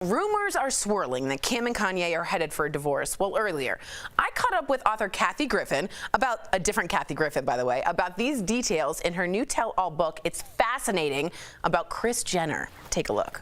Rumors are swirling that Kim and Kanye are headed for a divorce. Well, earlier, I caught up with author Cathy Griffin, about a different Cathy Griffin, by the way, about these details in her new tell-all book. It's fascinating, about Kris Jenner. Take a look.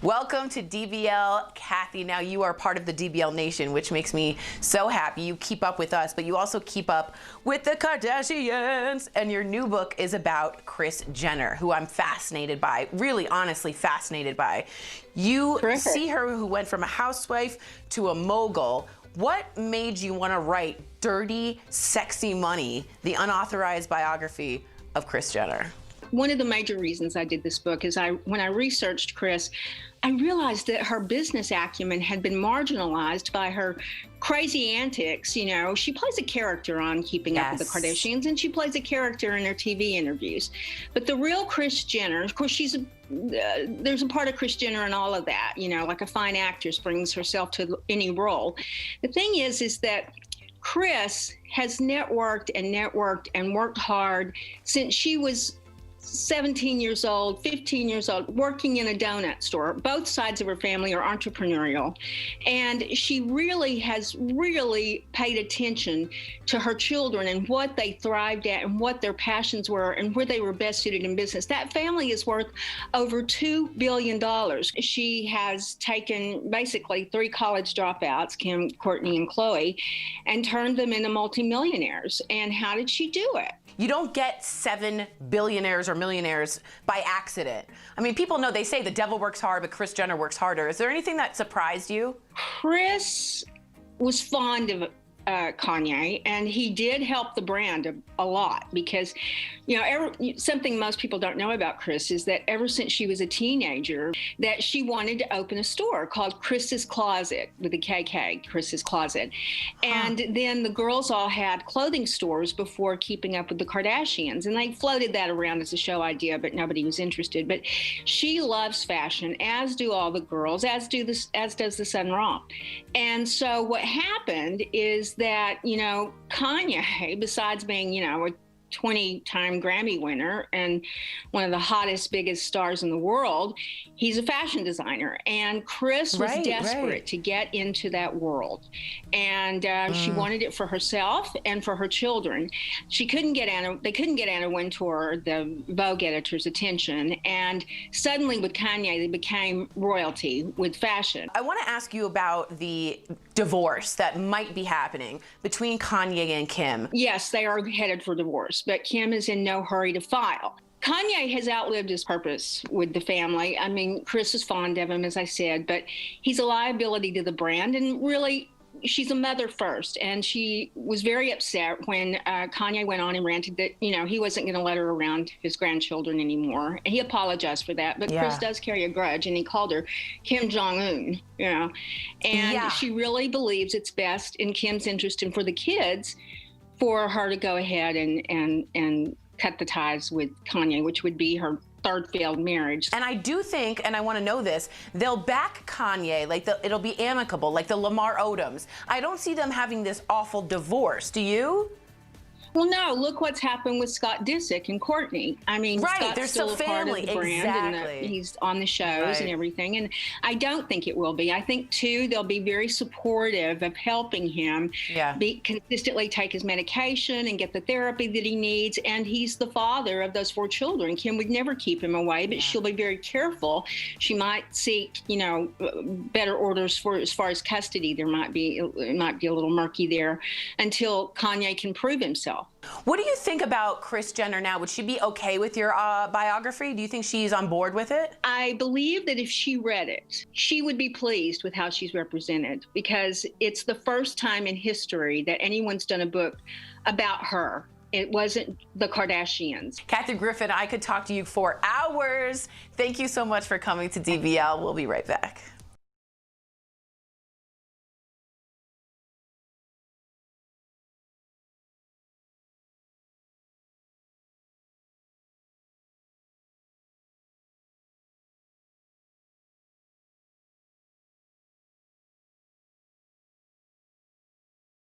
Welcome to DBL, Cathy. Now you are part of the DBL Nation, which makes me so happy. You keep up with us, but you also keep up with the Kardashians. And your new book is about Kris Jenner, who I'm fascinated by, really honestly fascinated by. You Terrific. see her who went from a housewife to a mogul. What made you want to write Dirty, Sexy Money, the unauthorized biography of Kris Jenner? One of the major reasons I did this book is when I researched Kris, I realized that her business acumen had been marginalized by her crazy antics. You know, she plays a character on Keeping Up with the Kardashians, and she plays a character in her TV interviews. But the real Kris Jenner, of course, there's a part of Kris Jenner in all of that, you know, like a fine actress brings herself to any role. The thing is that Kris has networked and worked hard since she was 17 years old, 15 years old, working in a donut store. Both sides of her family are entrepreneurial. And she really has paid attention to her children and what they thrived at and what their passions were and where they were best suited in business. That family is worth over $2 billion. She has taken basically 3 college dropouts, Kim, Courtney, and Khloe, and turned them into multimillionaires. And how did she do it? You don't get 7 billionaires or millionaires by accident. I mean, people know, they say the devil works hard, but Kris Jenner works harder. Is there anything that surprised you? Kris was fond of Kanye, and he did help the brand a lot because, you know, something most people don't know about Kris is that ever since she was a teenager, that she wanted to open a store called Kris's Closet, with a KK, Kris's Closet. And then the girls all had clothing stores before Keeping Up with the Kardashians, and they floated that around as a show idea, but nobody was interested. But she loves fashion, as do all the girls, as does the Sun Ra. And so what happened is that, you know, Kanye, besides being, you know, a 20-time Grammy winner and one of the hottest, biggest stars in the world, he's a fashion designer. And Kris was desperate to get into that world. And she wanted it for herself and for her children. They couldn't get Anna Wintour, the Vogue editor's attention. And suddenly with Kanye, they became royalty with fashion. I want to ask you about the divorce that might be happening between Kanye and Kim. Yes, they are headed for divorce, but Kim is in no hurry to file. Kanye has outlived his purpose with the family. I mean, Kris is fond of him, as I said, but he's a liability to the brand, and really, she's a mother first, and she was very upset when Kanye went on and ranted that, you know, he wasn't going to let her around his grandchildren anymore. And he apologized for that, but Kris does carry a grudge, and he called her Kim Jong-un, you know. And she really believes it's best in Kim's interest and for the kids for her to go ahead and cut the ties with Kanye, which would be her third failed marriage. And I do think, and I want to know this, they'll back Kanye, like it'll be amicable, like the Lamar Odoms. I don't see them having this awful divorce. Do you? Well, no, look what's happened with Scott Disick and Courtney. I mean, Scott's still a part of the brand, and he's on the shows and everything. And I don't think it will be. I think, too, they'll be very supportive of helping him consistently take his medication and get the therapy that he needs. And he's the father of those 4 children. Kim would never keep him away, but she'll be very careful. She might seek, you know, better orders for as far as custody. It might be a little murky there until Kanye can prove himself. What do you think about Kris Jenner now? Would she be okay with your biography? Do you think she's on board with it? I believe that if she read it, she would be pleased with how she's represented, because it's the first time in history that anyone's done a book about her. It wasn't the Kardashians. Cathy Griffin, I could talk to you for hours. Thank you so much for coming to DBL. We'll be right back.